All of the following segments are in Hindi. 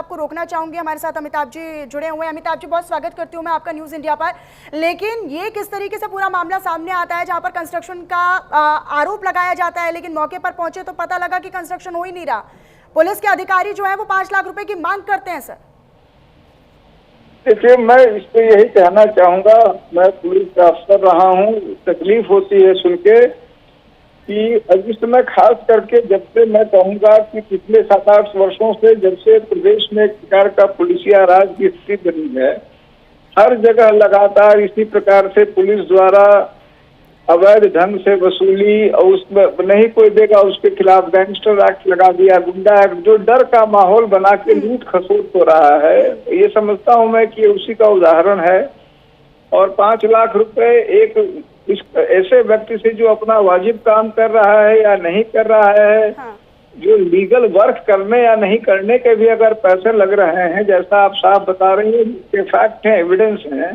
आपको रोकना चाहूंगी। हमारे साथ अमिताभ जी जुड़े हुए हैं। अमिताभ जी, बहुत स्वागत करती हूं मैं आपका न्यूज़ इंडिया पर। लेकिन ये किस तरीके से पूरा मामला सामने आता है जहां पर कंस्ट्रक्शन का आरोप लगाया जाता है, लेकिन मौके पर पहुंचे तो पता लगा कि कंस्ट्रक्शन हो ही नहीं रहा। पुलिस के अधिकारी जो है वो 5 लाख रुपए की मांग करते हैं। सर देखिए, मैं इस पे यही कहना चाहूंगा, मैं पुलिस का अफसर रहा हूँ, तकलीफ होती है सुन के कि इस समय खास करके जब से मैं कहूंगा कि पिछले 7-8 वर्षों से जब से प्रदेश में एक प्रकार का पुलिसिया राज की स्थिति बनी है, हर जगह लगातार इसी प्रकार से पुलिस द्वारा अवैध ढंग से वसूली और उसमें नहीं कोई देगा उसके खिलाफ गैंगस्टर एक्ट लगा दिया, गुंडा एक्ट, जो डर का माहौल बना के लूट खसोट हो रहा है। ये समझता हूं मैं कि उसी का उदाहरण है। और 5 लाख रुपए एक ऐसे व्यक्ति से जो अपना वाजिब काम कर रहा है या नहीं कर रहा है, हाँ। जो लीगल वर्क करने या नहीं करने के भी अगर पैसे लग रहे हैं, जैसा आप साफ बता रही हैं, ये फैक्ट है, एविडेंस है,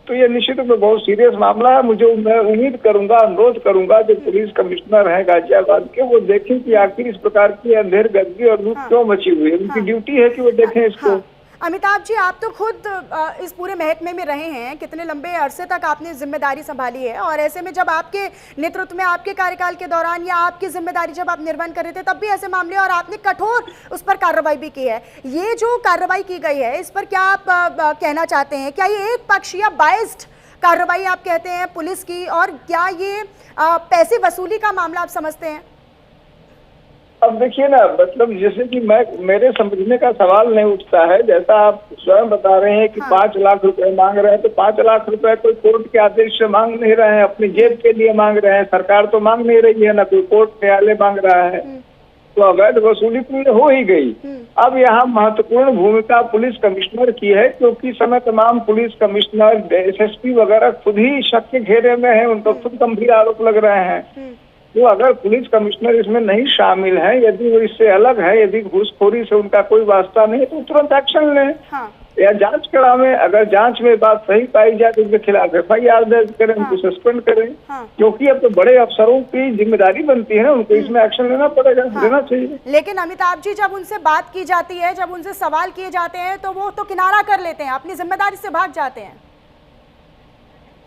तो ये निश्चित रूप में बहुत सीरियस मामला है। मैं उम्मीद करूंगा, अनुरोध करूंगा जो पुलिस कमिश्नर हैं गाजियाबाद के, वो देखें कि आखिर इस प्रकार की अंधेर गर्दी और लूट क्यों मची हुई है। उनकी ड्यूटी है कि वो देखें इसको। अमिताभ जी, आप तो खुद इस पूरे महकमे में रहे हैं, कितने लंबे अरसे तक आपने जिम्मेदारी संभाली है, और ऐसे में जब आपके नेतृत्व में, आपके कार्यकाल के दौरान या आपकी जिम्मेदारी जब आप निर्वहन कर रहे थे, तब भी ऐसे मामले और आपने कठोर उस पर कार्रवाई भी की है। ये जो कार्रवाई की गई है, इस पर क्या आप कहना चाहते हैं? क्या ये एक पक्ष या बाइस्ड कार्रवाई आप कहते हैं पुलिस की, और क्या ये पैसे वसूली का मामला आप समझते हैं? अब देखिए ना, मतलब जैसे कि मेरे समझने का सवाल नहीं उठता है। जैसा आप स्वयं बता रहे हैं कि 5 लाख रुपए मांग रहे हैं, तो 5 लाख रुपए कोई कोर्ट के आदेश से मांग नहीं रहे हैं, अपनी जेब के लिए मांग रहे हैं। सरकार तो मांग नहीं रही है, ना कोई कोर्ट न्यायालय मांग रहा है, तो अवैध वसूली पूरी हो ही गई। अब यहाँ महत्वपूर्ण भूमिका पुलिस कमिश्नर की है, क्योंकि समय तमाम पुलिस कमिश्नर, SSP वगैरह खुद ही शक के घेरे में है, उन पर खुद गंभीर आरोप लग रहे हैं। तो अगर पुलिस कमिश्नर इसमें नहीं शामिल है, यदि वो इससे अलग है, यदि घूसखोरी से उनका कोई वास्ता नहीं है, तो तुरंत एक्शन लें। हाँ। या जांच करावें। अगर जांच में बात सही पाई जाए तो उनके खिलाफ FIR दर्ज करें, उनको सस्पेंड करें। क्योंकि अब तो बड़े अफसरों की जिम्मेदारी बनती है ना, उनको इसमें एक्शन लेना पड़ेगा, लेना चाहिए। लेकिन अमिताभ जी, जब उनसे बात की जाती है, जब उनसे सवाल किए जाते हैं, तो वो तो किनारा कर लेते हैं, अपनी जिम्मेदारी से भाग जाते हैं।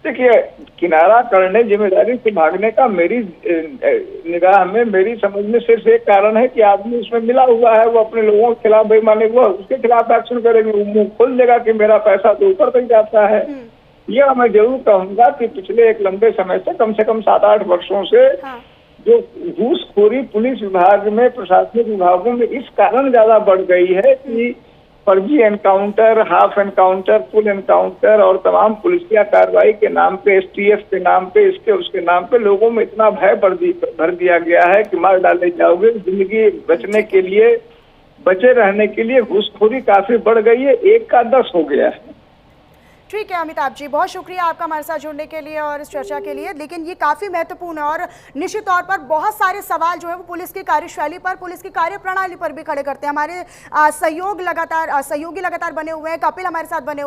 देखिए, किनारा करने, जिम्मेदारी से भागने का मेरी निगाह में, मेरी समझ में सिर्फ एक कारण है कि आदमी उसमें मिला हुआ है, वो अपने लोगों के खिलाफ बेईमानी हुआ, उसके खिलाफ एक्शन करेंगे, वो मुंह खोल देगा कि मेरा पैसा तो ऊपर तक जाता है। यह मैं जरूर कहूंगा कि पिछले एक लंबे समय से, कम 7-8 वर्षों से जो घूसखोरी पुलिस विभाग में, प्रशासनिक विभागों में इस कारण ज्यादा बढ़ गई है कि फर्जी encounter, half encounter, full encounter और तमाम पुलिसिया कार्रवाई के नाम पे, STF के नाम पे, इसके उसके नाम पे लोगों में इतना भय भर दिया गया है कि मार डाले जाओगे। जिंदगी बचने के लिए, बचे रहने के लिए घूसखोरी काफी बढ़ गई है, 1 का 10 हो गया है। ठीक है अमिताभ जी, बहुत शुक्रिया आपका हमारे साथ जुड़ने के लिए और इस चर्चा के लिए। लेकिन ये काफ़ी महत्वपूर्ण है और निश्चित तौर पर बहुत सारे सवाल जो है वो पुलिस की कार्यशैली पर, पुलिस की कार्यप्रणाली पर भी खड़े करते हैं। हमारे सहयोगी लगातार बने हुए हैं, कपिल हमारे साथ बने हुए हैं।